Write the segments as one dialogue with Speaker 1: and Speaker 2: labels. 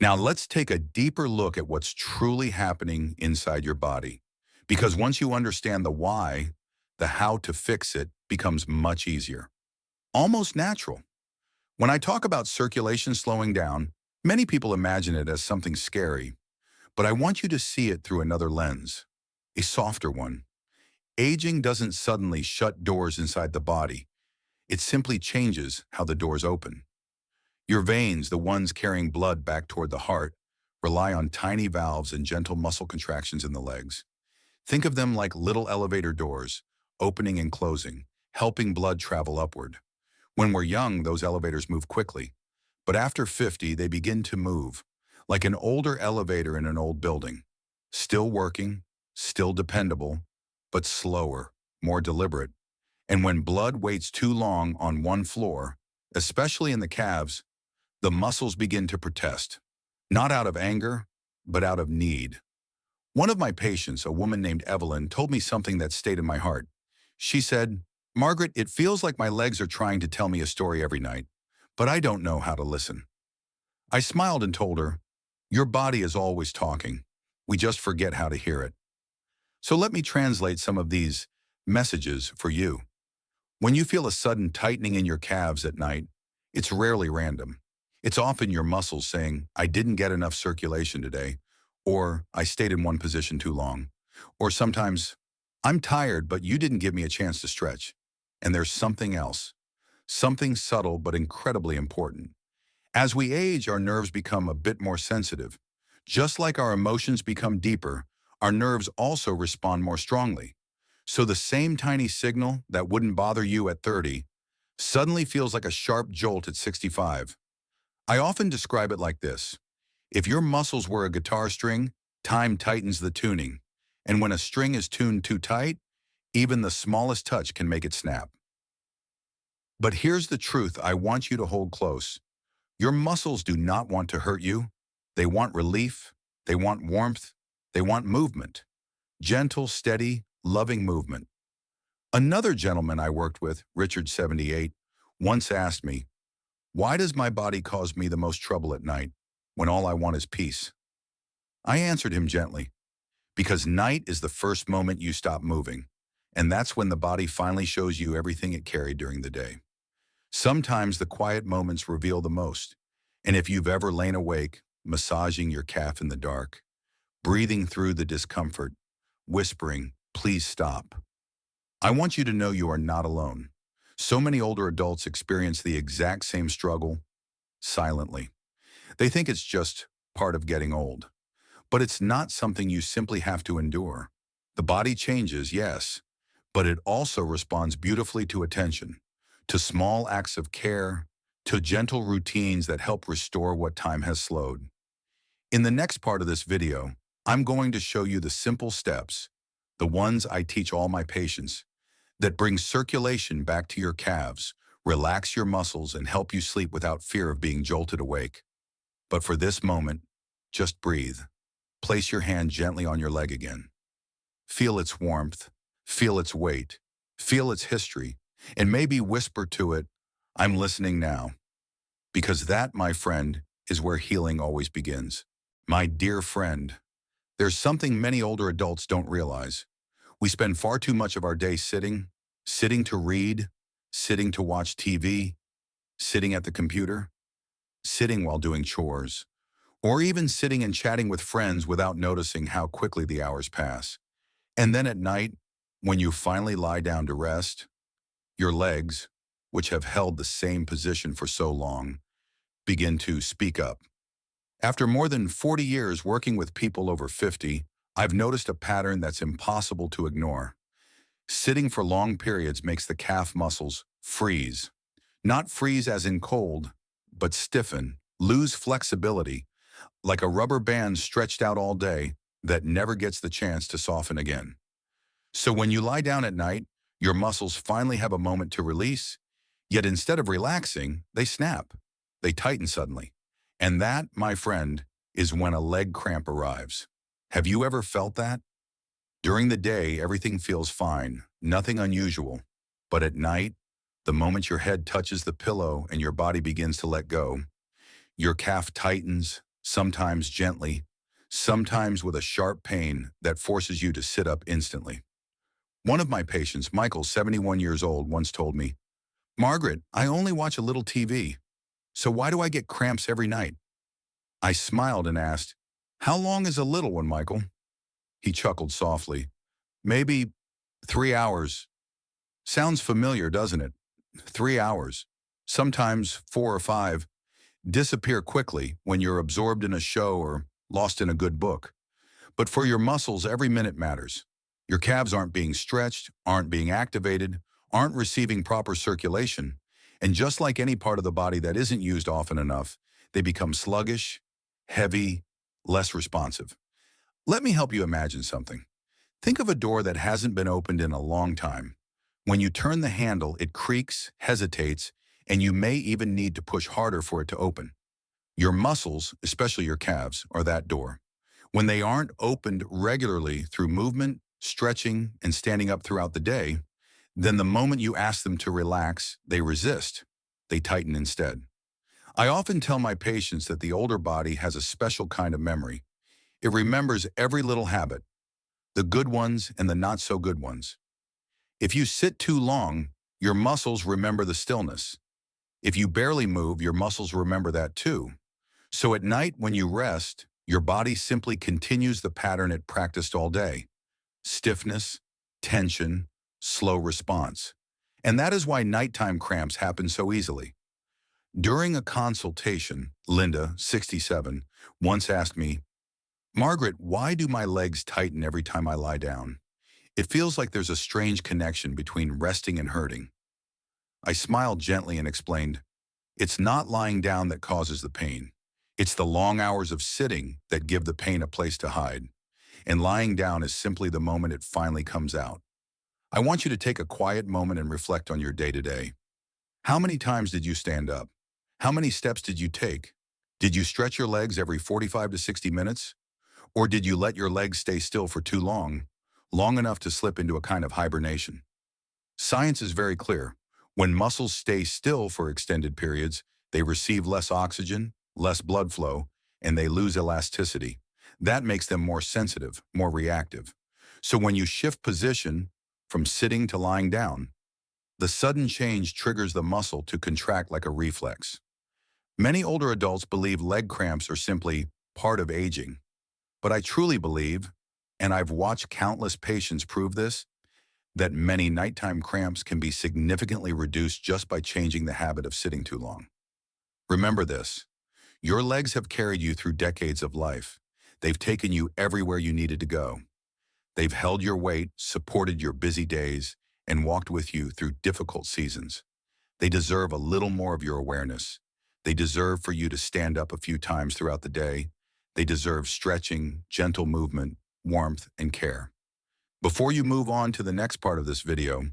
Speaker 1: Now let's take a deeper look at what's truly happening inside your body. Because once you understand the why, the how to fix it becomes much easier. Almost natural. When I talk about circulation slowing down, many people imagine it as something scary, but I want you to see it through another lens, a softer one. Aging doesn't suddenly shut doors inside the body. It simply changes how the doors open. Your veins, the ones carrying blood back toward the heart, rely on tiny valves and gentle muscle contractions in the legs. Think of them like little elevator doors, opening and closing, helping blood travel upward. When we're young, those elevators move quickly. But after 50, they begin to move, like an older elevator in an old building. Still working, still dependable, but slower, more deliberate. And when blood waits too long on one floor, especially in the calves, the muscles begin to protest. Not out of anger, but out of need. One of my patients, a woman named Evelyn, told me something that stayed in my heart. She said, "Margaret, it feels like my legs are trying to tell me a story every night, but I don't know how to listen." I smiled and told her, "Your body is always talking. We just forget how to hear it." So let me translate some of these messages for you. When you feel a sudden tightening in your calves at night, it's rarely random. It's often your muscles saying, "I didn't get enough circulation today," or "I stayed in one position too long," or sometimes, "I'm tired, but you didn't give me a chance to stretch." And there's something else, something subtle but incredibly important. As we age, our nerves become a bit more sensitive. Just like our emotions become deeper, our nerves also respond more strongly. So the same tiny signal that wouldn't bother you at 30 suddenly feels like a sharp jolt at 65. I often describe it like this. If your muscles were a guitar string, time tightens the tuning. And when a string is tuned too tight, even the smallest touch can make it snap. But here's the truth I want you to hold close. Your muscles do not want to hurt you. They want relief. They want warmth. They want movement. Gentle, steady, loving movement. Another gentleman I worked with, Richard, 78, once asked me, "Why does my body cause me the most trouble at night when all I want is peace?" I answered him gently, "Because night is the first moment you stop moving, and that's when the body finally shows you everything it carried during the day." Sometimes the quiet moments reveal the most, and if you've ever lain awake, massaging your calf in the dark, breathing through the discomfort, whispering, "Please stop," I want you to know you are not alone. So many older adults experience the exact same struggle silently. They think it's just part of getting old. But it's not something you simply have to endure. The body changes, yes, but it also responds beautifully to attention, to small acts of care, to gentle routines that help restore what time has slowed. In the next part of this video, I'm going to show you the simple steps, the ones I teach all my patients, that bring circulation back to your calves, relax your muscles, and help you sleep without fear of being jolted awake. But for this moment, just breathe. Place your hand gently on your leg again. Feel its warmth, feel its weight, feel its history, and maybe whisper to it, "I'm listening now." Because that, my friend, is where healing always begins. My dear friend, there's something many older adults don't realize. We spend far too much of our day sitting to read, sitting to watch TV, sitting at the computer, sitting while doing chores, or even sitting and chatting with friends without noticing how quickly the hours pass. And then at night, when you finally lie down to rest, your legs, which have held the same position for so long, begin to speak up. After more than 40 years working with people over 50, I've noticed a pattern that's impossible to ignore. Sitting for long periods makes the calf muscles freeze. Not freeze as in cold, but stiffen, lose flexibility, like a rubber band stretched out all day that never gets the chance to soften again. So when you lie down at night, your muscles finally have a moment to release, yet instead of relaxing, they snap. They tighten suddenly. And that, my friend, is when a leg cramp arrives. Have you ever felt that? During the day, everything feels fine, nothing unusual. But at night, the moment your head touches the pillow and your body begins to let go, your calf tightens, sometimes gently, sometimes with a sharp pain that forces you to sit up instantly. One of my patients, Michael, 71 years old, once told me, "Margaret, I only watch a little TV, so why do I get cramps every night?" I smiled and asked, "How long is a little one, Michael?" He chuckled softly. "Maybe 3 hours. Sounds familiar, doesn't it? 3 hours. Sometimes 4 or 5. Disappear quickly when you're absorbed in a show or lost in a good book. But for your muscles, every minute matters. Your calves aren't being stretched, aren't being activated, aren't receiving proper circulation. And just like any part of the body that isn't used often enough, they become sluggish, heavy, less responsive. Let me help you imagine something. Think of a door that hasn't been opened in a long time. When you turn the handle, it creaks, hesitates, and you may even need to push harder for it to open. Your muscles, especially your calves, are that door. When they aren't opened regularly through movement, stretching, and standing up throughout the day, then the moment you ask them to relax, they resist. They tighten instead. I often tell my patients that the older body has a special kind of memory. It remembers every little habit, the good ones and the not so good ones. If you sit too long, your muscles remember the stillness. If you barely move, your muscles remember that too. So at night when you rest, your body simply continues the pattern it practiced all day. Stiffness, tension, slow response. And that is why nighttime cramps happen so easily. During a consultation, Linda, 67, once asked me, "Margaret, why do my legs tighten every time I lie down? It feels like there's a strange connection between resting and hurting." I smiled gently and explained, "It's not lying down that causes the pain. It's the long hours of sitting that give the pain a place to hide. And lying down is simply the moment it finally comes out." I want you to take a quiet moment and reflect on your day-to-day. How many times did you stand up? How many steps did you take? Did you stretch your legs every 45 to 60 minutes? Or did you let your legs stay still for too long, long enough to slip into a kind of hibernation? Science is very clear. When muscles stay still for extended periods, they receive less oxygen, less blood flow, and they lose elasticity. That makes them more sensitive, more reactive. So when you shift position from sitting to lying down, the sudden change triggers the muscle to contract like a reflex. Many older adults believe leg cramps are simply part of aging. But I truly believe, and I've watched countless patients prove this, that many nighttime cramps can be significantly reduced just by changing the habit of sitting too long. Remember this, your legs have carried you through decades of life. They've taken you everywhere you needed to go. They've held your weight, supported your busy days, and walked with you through difficult seasons. They deserve a little more of your awareness. They deserve for you to stand up a few times throughout the day. They deserve stretching, gentle movement, warmth, and care. Before you move on to the next part of this video,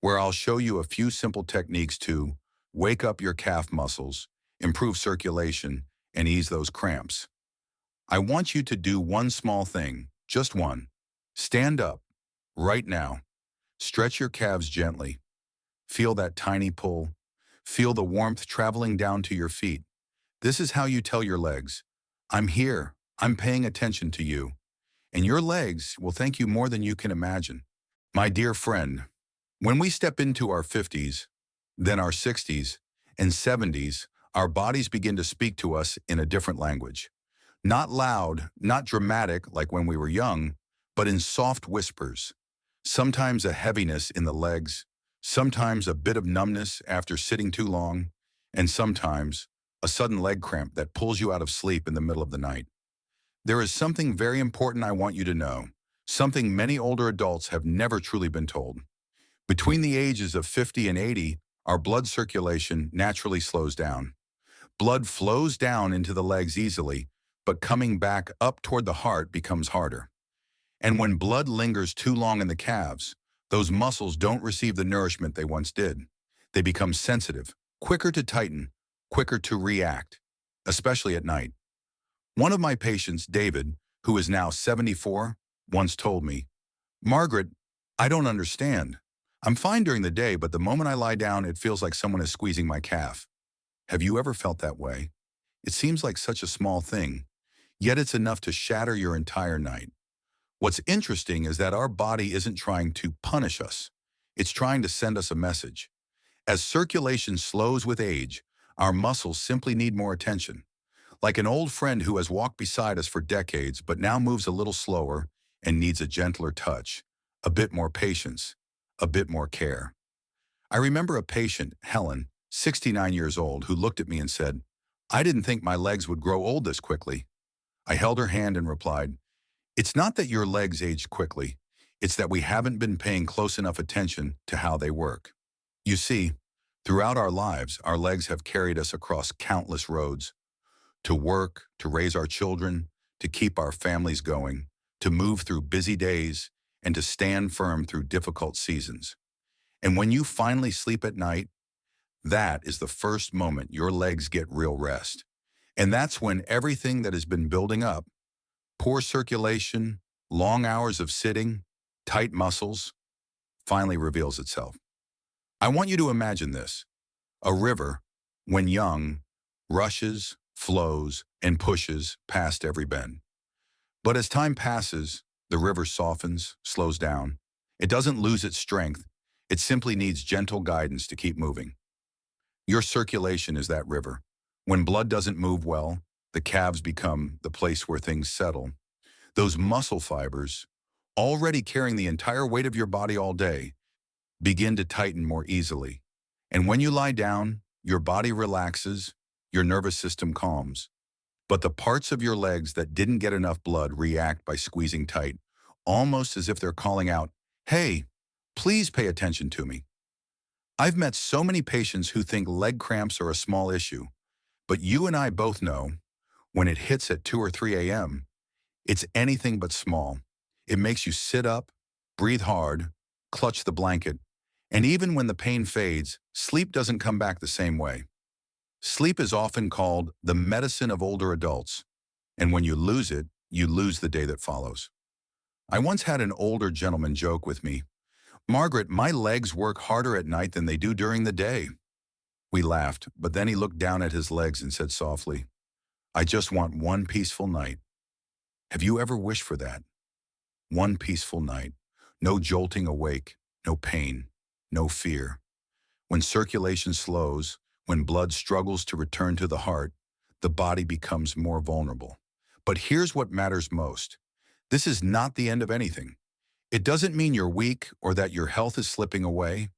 Speaker 1: where I'll show you a few simple techniques to wake up your calf muscles, improve circulation, and ease those cramps, I want you to do one small thing, just one. Stand up, right now. Stretch your calves gently. Feel that tiny pull. Feel the warmth traveling down to your feet. This is how you tell your legs, "I'm here, I'm paying attention to you." And your legs will thank you more than you can imagine. My dear friend, when we step into our 50s, then our 60s, and 70s, our bodies begin to speak to us in a different language. Not loud, not dramatic like when we were young, but in soft whispers. Sometimes a heaviness in the legs, sometimes a bit of numbness after sitting too long, and sometimes a sudden leg cramp that pulls you out of sleep in the middle of the night. There is something very important I want you to know, something many older adults have never truly been told. Between the ages of 50 and 80, our blood circulation naturally slows down. Blood flows down into the legs easily, but coming back up toward the heart becomes harder. And when blood lingers too long in the calves, those muscles don't receive the nourishment they once did. They become sensitive, quicker to tighten, quicker to react, especially at night. One of my patients, David, who is now 74, once told me, "Margaret, I don't understand. I'm fine during the day, but the moment I lie down, it feels like someone is squeezing my calf." Have you ever felt that way? It seems like such a small thing, yet it's enough to shatter your entire night. What's interesting is that our body isn't trying to punish us. It's trying to send us a message. As circulation slows with age, our muscles simply need more attention. Like an old friend who has walked beside us for decades but now moves a little slower and needs a gentler touch, a bit more patience, a bit more care. I remember a patient, Helen, 69 years old, who looked at me and said, "I didn't think my legs would grow old this quickly." I held her hand and replied, "It's not that your legs age quickly. It's that we haven't been paying close enough attention to how they work." You see, throughout our lives, our legs have carried us across countless roads, to work, to raise our children, to keep our families going, to move through busy days, and to stand firm through difficult seasons. And when you finally sleep at night, that is the first moment your legs get real rest. And that's when everything that has been building up, poor circulation, long hours of sitting, tight muscles, finally reveals itself. I want you to imagine this. A river, when young, rushes, flows, and pushes past every bend. But as time passes, the river softens, slows down. It doesn't lose its strength. It simply needs gentle guidance to keep moving. Your circulation is that river. When blood doesn't move well, the calves become the place where things settle. Those muscle fibers, already carrying the entire weight of your body all day, begin to tighten more easily. And when you lie down, your body relaxes, your nervous system calms. But the parts of your legs that didn't get enough blood react by squeezing tight, almost as if they're calling out, "Hey, please pay attention to me." I've met so many patients who think leg cramps are a small issue, but you and I both know when it hits at 2 or 3 a.m., it's anything but small. It makes you sit up, breathe hard, clutch the blanket, and even when the pain fades, sleep doesn't come back the same way. Sleep is often called the medicine of older adults, and when you lose it, you lose the day that follows. I once had an older gentleman joke with me, "Margaret, my legs work harder at night than they do during the day." We laughed, but then he looked down at his legs and said softly, "I just want one peaceful night." Have you ever wished for that? One peaceful night. No jolting awake, no pain, no fear. When circulation slows, when blood struggles to return to the heart, the body becomes more vulnerable. But here's what matters most. This is not the end of anything. It doesn't mean you're weak or that your health is slipping away.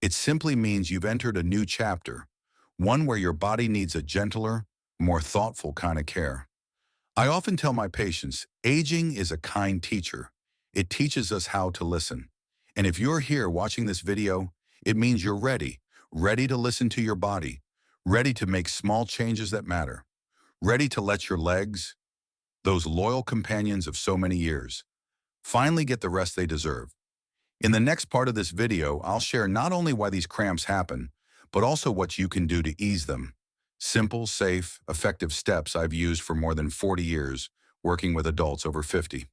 Speaker 1: It simply means you've entered a new chapter, one where your body needs a gentler, more thoughtful kind of care. I often tell my patients, aging is a kind teacher. It teaches us how to listen. And if you're here watching this video, it means you're ready to listen to your body, ready to make small changes that matter, ready to let your legs, those loyal companions of so many years, finally get the rest they deserve. In the next part of this video, I'll share not only why these cramps happen, but also what you can do to ease them. Simple, safe, effective steps I've used for more than 40 years, working with adults over 50.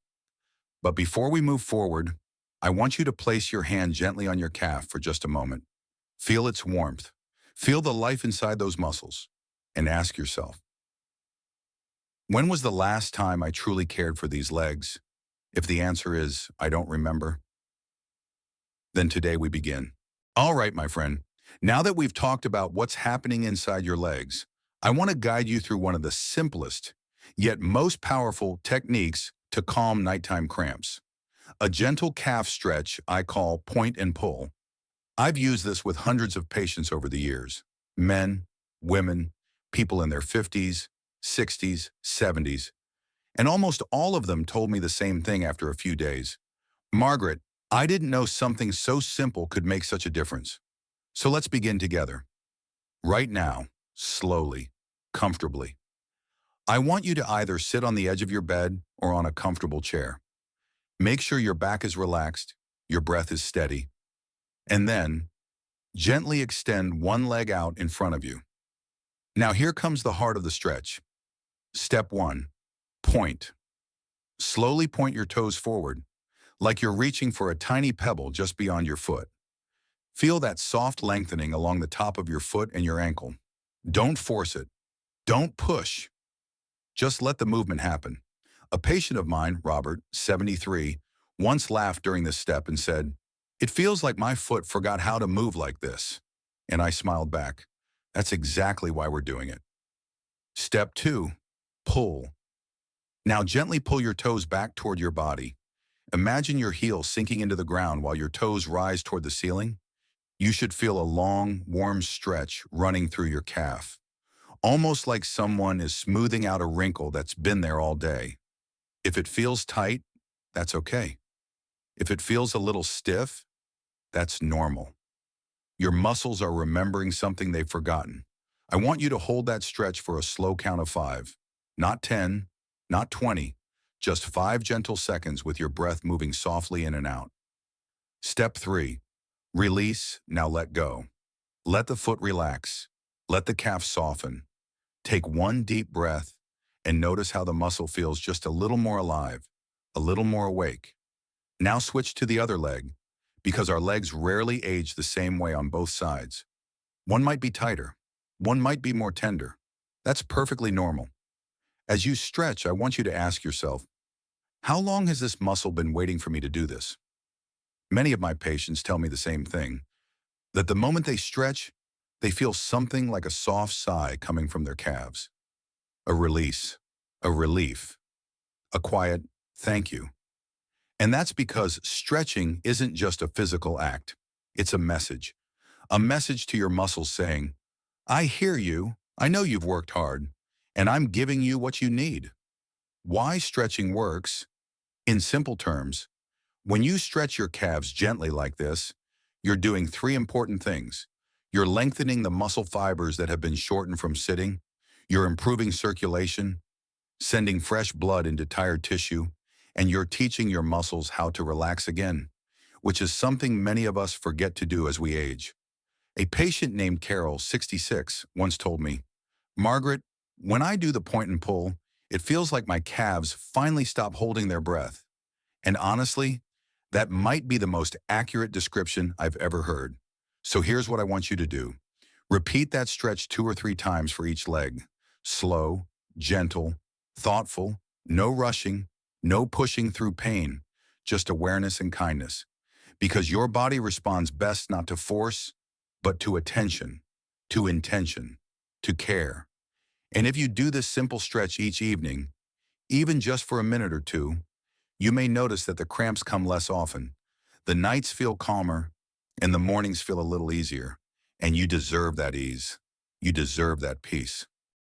Speaker 1: But before we move forward, I want you to place your hand gently on your calf for just a moment. Feel its warmth. Feel the life inside those muscles. And ask yourself, when was the last time I truly cared for these legs? If the answer is, I don't remember, then today we begin. All right, my friend. Now that we've talked about what's happening inside your legs, I want to guide you through one of the simplest, yet most powerful techniques to calm nighttime cramps. A gentle calf stretch I call point and pull. I've used this with hundreds of patients over the years. Men, women, people in their 50s, 60s, 70s. And almost all of them told me the same thing after a few days. "Margaret, I didn't know something so simple could make such a difference." So let's begin together. Right now, slowly, comfortably. I want you to either sit on the edge of your bed or on a comfortable chair. Make sure your back is relaxed, your breath is steady, and then gently extend one leg out in front of you. Now here comes the heart of the stretch. Step 1, point. Slowly point your toes forward, like you're reaching for a tiny pebble just beyond your foot. Feel that soft lengthening along the top of your foot and your ankle. Don't force it. Don't push. Just let the movement happen. A patient of mine, Robert, 73, once laughed during this step and said, "It feels like my foot forgot how to move like this." And I smiled back. That's exactly why we're doing it. Step 2, pull. Now gently pull your toes back toward your body. Imagine your heels sinking into the ground while your toes rise toward the ceiling. You should feel a long, warm stretch running through your calf, almost like someone is smoothing out a wrinkle that's been there all day. If it feels tight, that's okay. If it feels a little stiff, that's normal. Your muscles are remembering something they've forgotten. I want you to hold that stretch for a slow count of 5. Not 10, not 20, just 5 gentle seconds with your breath moving softly in and out. Step 3, release, now let go. Let the foot relax. Let the calf soften. Take one deep breath and notice how the muscle feels just a little more alive, a little more awake. Now switch to the other leg, because our legs rarely age the same way on both sides. One might be tighter, one might be more tender. That's perfectly normal. As you stretch, I want you to ask yourself, how long has this muscle been waiting for me to do this? Many of my patients tell me the same thing, that the moment they stretch, they feel something like a soft sigh coming from their calves. A release, a relief, a quiet thank you. And that's because stretching isn't just a physical act. It's a message to your muscles saying, I hear you, I know you've worked hard, and I'm giving you what you need. Why stretching works? In simple terms, when you stretch your calves gently like this, you're doing 3 important things. You're lengthening the muscle fibers that have been shortened from sitting, you're improving circulation, sending fresh blood into tired tissue, and you're teaching your muscles how to relax again, which is something many of us forget to do as we age. A patient named Carol, 66, once told me, Margaret, when I do the point and pull, it feels like my calves finally stop holding their breath. And honestly, that might be the most accurate description I've ever heard. So here's what I want you to do. Repeat that stretch 2 or 3 times for each leg. Slow, gentle, thoughtful, no rushing, no pushing through pain, just awareness and kindness. Because your body responds best not to force, but to attention, to intention, to care. And if you do this simple stretch each evening, even just for a minute or two, you may notice that the cramps come less often, the nights feel calmer, and the mornings feel a little easier. And you deserve that ease. You deserve that peace.